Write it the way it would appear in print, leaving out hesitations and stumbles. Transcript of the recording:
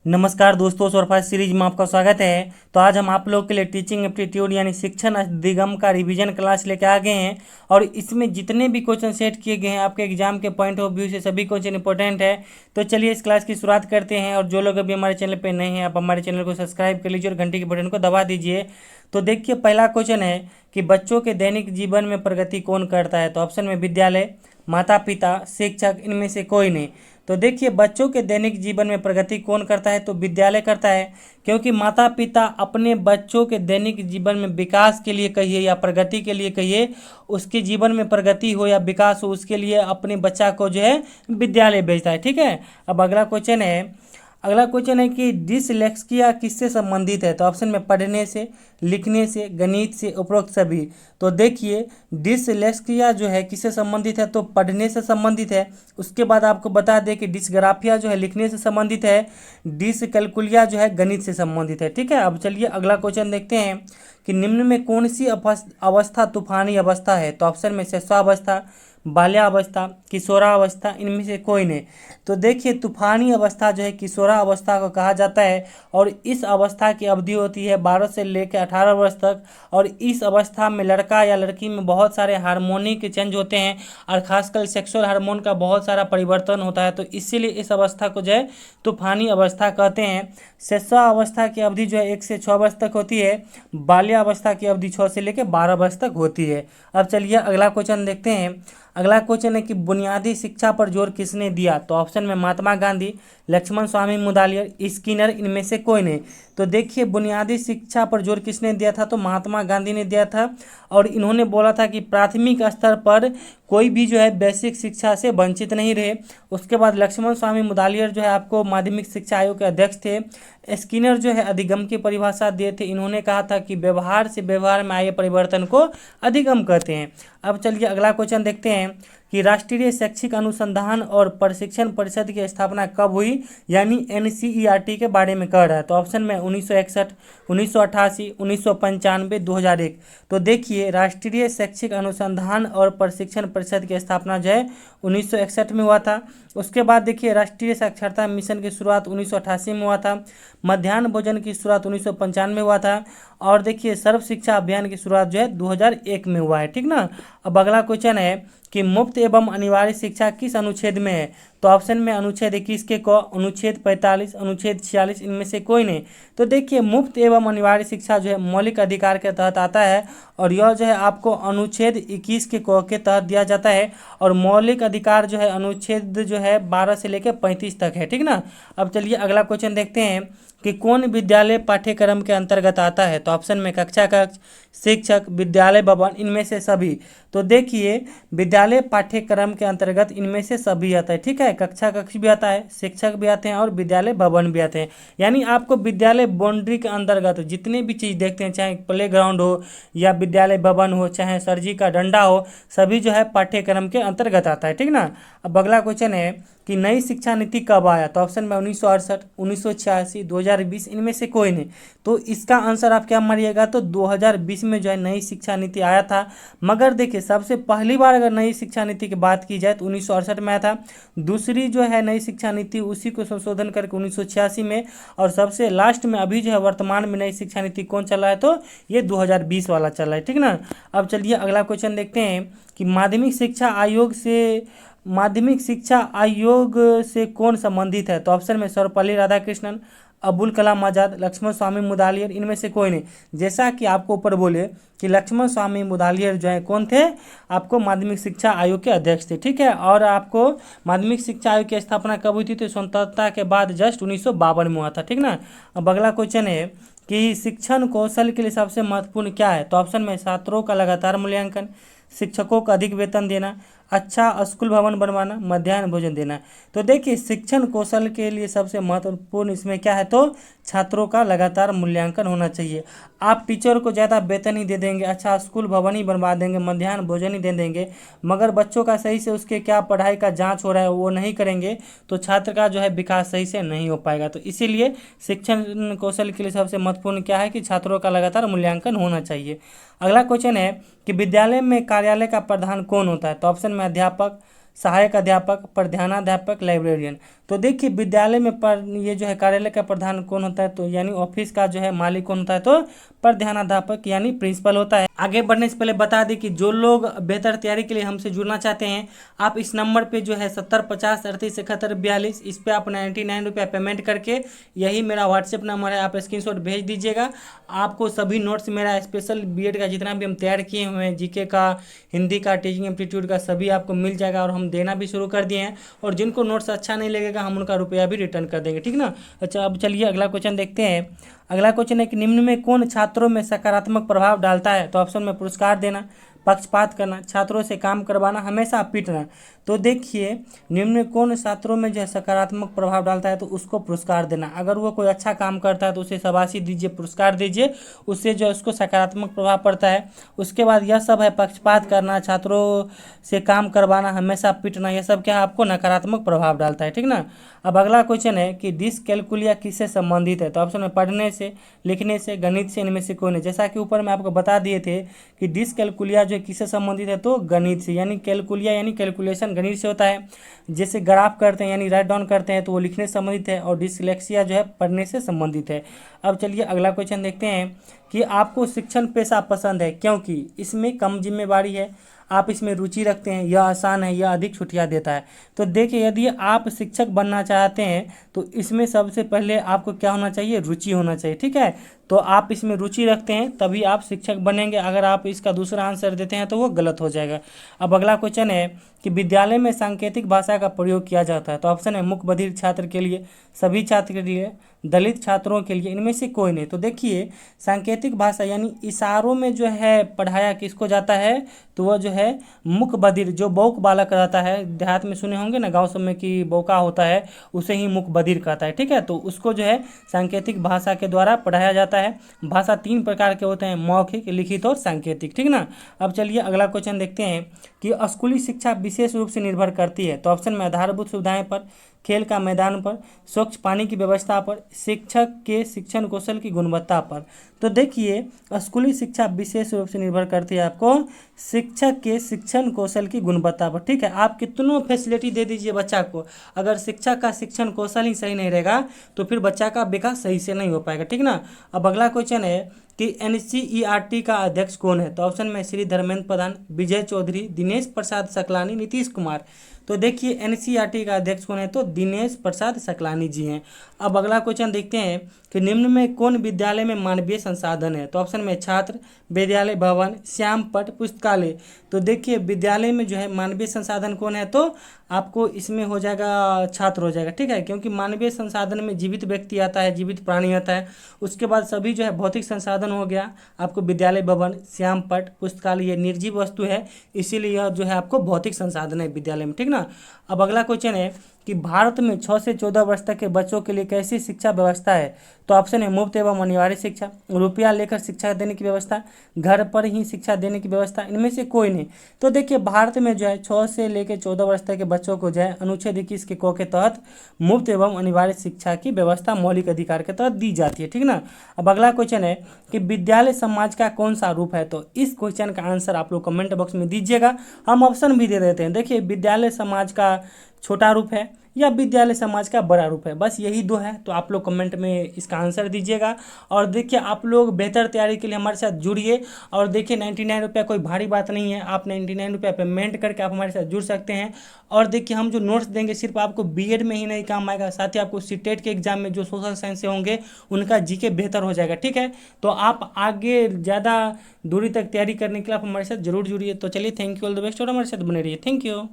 नमस्कार दोस्तों, सोरफा सीरीज में आपका स्वागत है। तो आज हम आप लोग के लिए टीचिंग एप्टीट्यूड यानी शिक्षण अधिगम का रिवीजन क्लास लेके आ गए हैं। और इसमें जितने भी क्वेश्चन सेट किए गए हैं आपके एग्जाम के पॉइंट ऑफ व्यू से सभी क्वेश्चन इंपॉर्टेंट है। तो चलिए इस क्लास की शुरुआत करते हैं। और जो लोग अभी हमारे चैनल पर नए हैं, आप हमारे चैनल को सब्सक्राइब कर लीजिए और घंटी के बटन को दबा दीजिए। तो देखिए, पहला क्वेश्चन है कि बच्चों के दैनिक जीवन में प्रगति कौन करता है। तो ऑप्शन में विद्यालय, माता पिता, शिक्षक, इनमें से कोई नहीं। तो देखिए, बच्चों के दैनिक जीवन में प्रगति कौन करता है, तो विद्यालय करता है। क्योंकि माता पिता अपने बच्चों के दैनिक जीवन में विकास के लिए कहिए या प्रगति के लिए कहिए, उसके जीवन में प्रगति हो या विकास हो, उसके लिए अपने बच्चा को जो है विद्यालय भेजता है। ठीक है। अब अगला क्वेश्चन है कि डिसलेक्सिया किससे संबंधित है। तो ऑप्शन में पढ़ने से, लिखने से, गणित से, उपरोक्त सभी। तो देखिए, डिसलेक्सिया जो है किससे संबंधित है, तो पढ़ने से संबंधित है। उसके बाद आपको बता दें कि डिसग्राफिया जो है लिखने से संबंधित है, डिसकैल्कुलिया जो है गणित से संबंधित है। ठीक है। अब चलिए अगला क्वेश्चन देखते हैं कि निम्न में कौन सी अवस्था तूफानी अवस्था है। तो ऑप्शन में शिशुअवस्था, बाल्यावस्था, किशोरावस्था, इनमें से कोई नहीं। तो देखिए, तूफानी अवस्था जो है किशोरावस्था को कहा जाता है। और इस अवस्था की अवधि होती है 12 से लेकर 18 वर्ष तक। और इस अवस्था में लड़का या लड़की में बहुत सारे हार्मोनिक चेंज होते हैं और खासकर सेक्सुअल हार्मोन का बहुत सारा परिवर्तन होता है। तो इसीलिए इस अवस्था को जो है तूफानी अवस्था कहते हैं। शिशुअवस्था की अवधि जो है 1 से 6 वर्ष तक होती है। बाल्यावस्था की अवधि 6 से लेकर 12 वर्ष तक होती है। अब चलिए अगला क्वेश्चन देखते हैं। अगला क्वेश्चन है कि बुनियादी शिक्षा पर जोर किसने दिया। तो ऑप्शन में महात्मा गांधी, लक्ष्मण स्वामी मुदालियर, स्किनर, इनमें से कोई नहीं। तो देखिए, बुनियादी शिक्षा पर जोर किसने दिया था, तो महात्मा गांधी ने दिया था। और इन्होंने बोला था कि प्राथमिक स्तर पर कोई भी जो है बेसिक शिक्षा से वंचित नहीं रहे। उसके बाद लक्ष्मण स्वामी मुदालियर जो है आपको माध्यमिक शिक्षा आयोग के अध्यक्ष थे। स्किनर जो है अधिगम की परिभाषा दिए थे। इन्होंने कहा था कि व्यवहार से व्यवहार में आए परिवर्तन को अधिगम कहते हैं। अब चलिए अगला क्वेश्चन देखते हैं कि राष्ट्रीय शैक्षिक अनुसंधान और प्रशिक्षण परिषद की स्थापना कब हुई, यानी एनसीईआरटी के बारे में कह रहा है। तो ऑप्शन में 1961, 1988, 1995, 2001। तो देखिए, राष्ट्रीय शैक्षिक अनुसंधान और प्रशिक्षण परिषद की स्थापना जो है 1961 में हुआ था। उसके बाद देखिए, राष्ट्रीय साक्षरता मिशन की शुरुआत 1988 में हुआ था। मध्याह्न भोजन की शुरुआत 1995 में हुआ था। और देखिए, सर्व शिक्षा अभियान की शुरुआत जो है 2001 में हुआ है। ठीक ना। अब अगला क्वेश्चन है कि मुफ्त एवं अनिवार्य शिक्षा किस अनुच्छेद में है। तो ऑप्शन में अनुच्छेद 21 के को, अनुच्छेद 45, अनुच्छेद 46, इनमें से कोई नहीं। तो देखिए, मुफ्त एवं अनिवार्य शिक्षा जो है मौलिक अधिकार के तहत आता है। और यह जो है आपको अनुच्छेद 21 के को के तहत दिया जाता है। और मौलिक अधिकार जो है अनुच्छेद जो है 12 से लेकर 35 तक है। ठीक ना। अब चलिए अगला क्वेश्चन देखते हैं कि कौन विद्यालय पाठ्यक्रम के अंतर्गत आता है। तो ऑप्शन में कक्षा कक्ष, शिक्षक, विद्यालय भवन, इनमें से सभी। तो देखिए, विद्यालय पाठ्यक्रम के अंतर्गत इनमें से सभी आता है। ठीक है। कक्षा कक्ष भी आता है, शिक्षक भी आते हैं और विद्यालय भवन भी आते हैं। यानी आपको विद्यालय बाउंड्री के अंतर्गत जितने भी चीज़ देखते हैं, चाहे प्ले ग्राउंड हो या विद्यालय भवन हो, चाहे सरजी का डंडा हो, सभी जो है पाठ्यक्रम के अंतर्गत आता है। ठीक ना। अब अगला क्वेश्चन है कि नई शिक्षा नीति कब आया। तो ऑप्शन में 1968, 1986, 2020, इनमें से कोई नहीं। तो इसका आंसर आप क्या मारिएगा, तो 2020 में जो है नई शिक्षा नीति आया था। मगर देखिए, सबसे पहली बार अगर नई शिक्षा नीति की बात की जाए तो 1968 में आया था। दूसरी जो है नई शिक्षा नीति उसी को संशोधन करके 1986 में। और सबसे लास्ट में अभी जो है वर्तमान में नई शिक्षा नीति कौन चल रहा है, तो ये 2020 वाला चल रहा है। ठीक ना। अब चलिए अगला क्वेश्चन देखते हैं कि माध्यमिक शिक्षा आयोग से कौन संबंधित है। तो ऑप्शन में सर्वपल्ली राधाकृष्णन, अबुल कलाम आज़ाद, लक्ष्मण स्वामी मुदालियर, इनमें से कोई नहीं। जैसा कि आपको ऊपर बोले कि लक्ष्मण स्वामी मुदालियर जो है कौन थे, आपको माध्यमिक शिक्षा आयोग के अध्यक्ष थे। ठीक है। और आपको माध्यमिक शिक्षा आयोग की स्थापना कब हुई थी, तो स्वतंत्रता के बाद जस्ट 1952 में हुआ था। ठीक ना। अब अगला क्वेश्चन है कि शिक्षण कौशल के लिए सबसे महत्वपूर्ण क्या है। तो ऑप्शन में छात्रों का लगातार मूल्यांकन, शिक्षकों को अधिक वेतन देना, अच्छा स्कूल भवन बनवाना, मध्याह्न भोजन देना। तो देखिए, शिक्षण कौशल के लिए सबसे महत्वपूर्ण इसमें क्या है, तो छात्रों का लगातार मूल्यांकन होना चाहिए। आप टीचर को ज़्यादा वेतन ही दे देंगे, अच्छा स्कूल भवन ही बनवा देंगे, मध्याह्न भोजन ही दे देंगे, मगर बच्चों का सही से उसके क्या पढ़ाई का जांच हो रहा है वो नहीं करेंगे, तो छात्र का जो है विकास सही से नहीं हो पाएगा। तो इसीलिए शिक्षण कौशल के लिए सबसे महत्वपूर्ण क्या है कि छात्रों का लगातार मूल्यांकन होना चाहिए। अगला क्वेश्चन है कि विद्यालय में कार्यालय का प्रधान कौन होता है। तो ऑप्शन में अध्यापक, सहायक अध्यापक, प्रधानाध्यापक, लाइब्रेरियन। तो देखिए विद्यालय में ये जो है कार्यालय का प्रधान कौन होता है, तो यानी ऑफिस का जो है मालिक कौन होता है, तो प्रधानाध्यापक यानी प्रिंसिपल होता है। आगे बढ़ने से पहले बता दें कि जो लोग बेहतर तैयारी के लिए हमसे जुड़ना चाहते हैं, आप इस नंबर पे जो है 7050387142, इस पे आप 99 रुपया पेमेंट करके, यही मेरा व्हाट्सएप नंबर है, आप स्क्रीनशॉट भेज दीजिएगा। आपको सभी नोट्स मेरा स्पेशल बीएड का जितना भी हम तैयार किए हुए हैं, जीके का, हिंदी का, टीचिंग एप्टीट्यूड का, सभी आपको मिल जाएगा और हम देना भी शुरू कर दिए हैं। और जिनको नोट्स अच्छा नहीं लगेगा हम उनका रुपया भी रिटर्न कर देंगे, ठीक ना। अच्छा अब चलिए अगला क्वेश्चन देखते हैं। अगला क्वेश्चन है कि निम्न में कौन छात्रों में सकारात्मक प्रभाव डालता है। तो ऑप्शन में पुरस्कार देना, पक्षपात करना, छात्रों से काम करवाना, हमेशा पीटना। तो देखिए निम्न में कौन छात्रों में जो है सकारात्मक प्रभाव डालता है, तो उसको पुरस्कार देना। अगर वो कोई अच्छा काम करता है तो उसे शाबाशी दीजिए, पुरस्कार दीजिए, उससे जो है उसको सकारात्मक प्रभाव पड़ता है। उसके बाद यह सब है पक्षपात करना, छात्रों से काम करवाना, हमेशा पीटना, यह सब क्या है आपको नकारात्मक प्रभाव डालता है, ठीक ना। अब अगला क्वेश्चन है कि डिसकैलकुलिया किससे संबंधित है। तो ऑप्शन में पढ़ने से, लिखने से, गणित से, इनमें से कोई नहीं। जैसा कि ऊपर मैं आपको बता दिए थे कि डिसकैलकुलिया जो किससे संबंधित है, तो गणित से, यानी कैलकुलिया यानी कैलकुलेशन गणित से होता है। जैसे ग्राफ करते हैं यानी राइट डाउन करते हैं तो वो लिखने से संबंधित है, और डिसलेक्सिया जो है पढ़ने से संबंधित है। अब चलिए अगला क्वेश्चन देखते हैं कि आपको शिक्षण पेशा पसंद है क्योंकि इसमें कम जिम्मेवारी है, आप इसमें रुचि रखते हैं, यह आसान है, यह अधिक छुट्टियां देता है। तो देखिए यदि आप शिक्षक बनना चाहते हैं तो इसमें सबसे पहले आपको क्या होना चाहिए, रुचि होना चाहिए, ठीक है। तो आप इसमें रुचि रखते हैं तभी आप शिक्षक बनेंगे। अगर आप इसका दूसरा आंसर देते हैं तो वो गलत हो जाएगा। अब अगला क्वेश्चन है कि विद्यालय में सांकेतिक भाषा का प्रयोग किया जाता है। तो ऑप्शन है मुख्य बधिर छात्र के लिए, सभी छात्र के लिए, दलित छात्रों के लिए, इनमें से कोई नहीं। तो देखिए सांकेतिक भाषा यानी इशारों में जो है पढ़ाया किसको जाता है, तो वह जो है मुख्य बधिर, जो बौक बालक रहता है, देहात में सुने होंगे ना गांव सब में कि बौका होता है, उसे ही मुख्य बधिर कहता है, ठीक है। तो उसको जो है सांकेतिक भाषा के द्वारा पढ़ाया जाता है। भाषा 3 प्रकार के होते हैं, मौखिक, लिखित और सांकेतिक, ठीक ना। अब चलिए अगला क्वेश्चन देखते हैं कि स्कूली शिक्षा विशेष रूप से निर्भर करती है। तो ऑप्शन में आधारभूत सुविधाएं पर, खेल का मैदान पर, स्वच्छ पानी की व्यवस्था पर, शिक्षक के शिक्षण कौशल की गुणवत्ता पर। तो देखिए स्कूली शिक्षा विशेष रूप से निर्भर करती है आपको शिक्षक के शिक्षण कौशल की गुणवत्ता पर, ठीक है। आप कितनों फैसिलिटी दे दीजिए बच्चा को, अगर शिक्षक का शिक्षण कौशल ही सही नहीं रहेगा तो फिर बच्चा का विकास सही से नहीं हो पाएगा, ठीक ना। अब अगला क्वेश्चन है कि एनसीईआरटी का अध्यक्ष कौन है। तो ऑप्शन में श्री धर्मेंद्र प्रधान, विजय चौधरी, दिनेश प्रसाद सकलानी, नीतीश कुमार। तो देखिए एनसीईआरटी का अध्यक्ष कौन है, तो दिनेश प्रसाद सकलानी जी हैं। अब अगला क्वेश्चन देखते हैं कि निम्न में कौन विद्यालय में मानवीय संसाधन है। तो ऑप्शन में छात्र, विद्यालय भवन, श्याम पट, पुस्तकालय। तो देखिए विद्यालय में जो है मानवीय संसाधन कौन है, तो आपको इसमें हो जाएगा छात्र हो जाएगा, ठीक है। क्योंकि मानवीय संसाधन में जीवित व्यक्ति आता है, जीवित प्राणी आता है। उसके बाद सभी जो है भौतिक संसाधन हो गया आपको विद्यालय भवन, श्याम पट, पुस्तकालय, ये निर्जीव वस्तु है, इसीलिए यह जो है आपको भौतिक संसाधन है विद्यालय में, ठीक ना। अब अगला क्वेश्चन है कि भारत में 6 से 14 वर्ष तक के बच्चों के लिए कैसी शिक्षा व्यवस्था है। तो ऑप्शन है मुफ्त एवं अनिवार्य शिक्षा, रुपया लेकर शिक्षा देने की व्यवस्था, घर पर ही शिक्षा देने की व्यवस्था, इनमें से कोई नहीं। तो देखिए भारत में जो है 6 से लेकर 14 वर्ष तक के बच्चों को जो है अनुच्छेद 21 के क के तहत मुफ्त एवं अनिवार्य शिक्षा की व्यवस्था मौलिक अधिकार के तहत दी जाती है, ठीक ना। अब अगला क्वेश्चन है कि विद्यालय समाज का कौन सा रूप है। तो इस क्वेश्चन का आंसर आप लोग कमेंट बॉक्स में दीजिएगा, हम ऑप्शन भी दे देते हैं। देखिए विद्यालय समाज का छोटा रूप है या विद्यालय समाज का बड़ा रूप है, बस यही दो है। तो आप लोग कमेंट में इसका आंसर दीजिएगा। और देखिए आप लोग बेहतर तैयारी के लिए हमारे साथ जुड़िए। और देखिए 99 रुपया कोई भारी बात नहीं है, आप 99 रुपया पेमेंट करके आप हमारे साथ जुड़ सकते हैं। और देखिए हम जो नोट्स देंगे सिर्फ आपको बीएड में ही नहीं काम आएगा, साथ ही आपको सीटेट के एग्जाम में जो सोशल साइंस से होंगे उनका जीके बेहतर हो जाएगा, ठीक है। तो आप आगे ज़्यादा दूरी तक तैयारी करने के लिए आप हमारे साथ जरूर जुड़िए। तो चलिए thank you, all the best, और हमारे साथ बने रहिए। Thank you.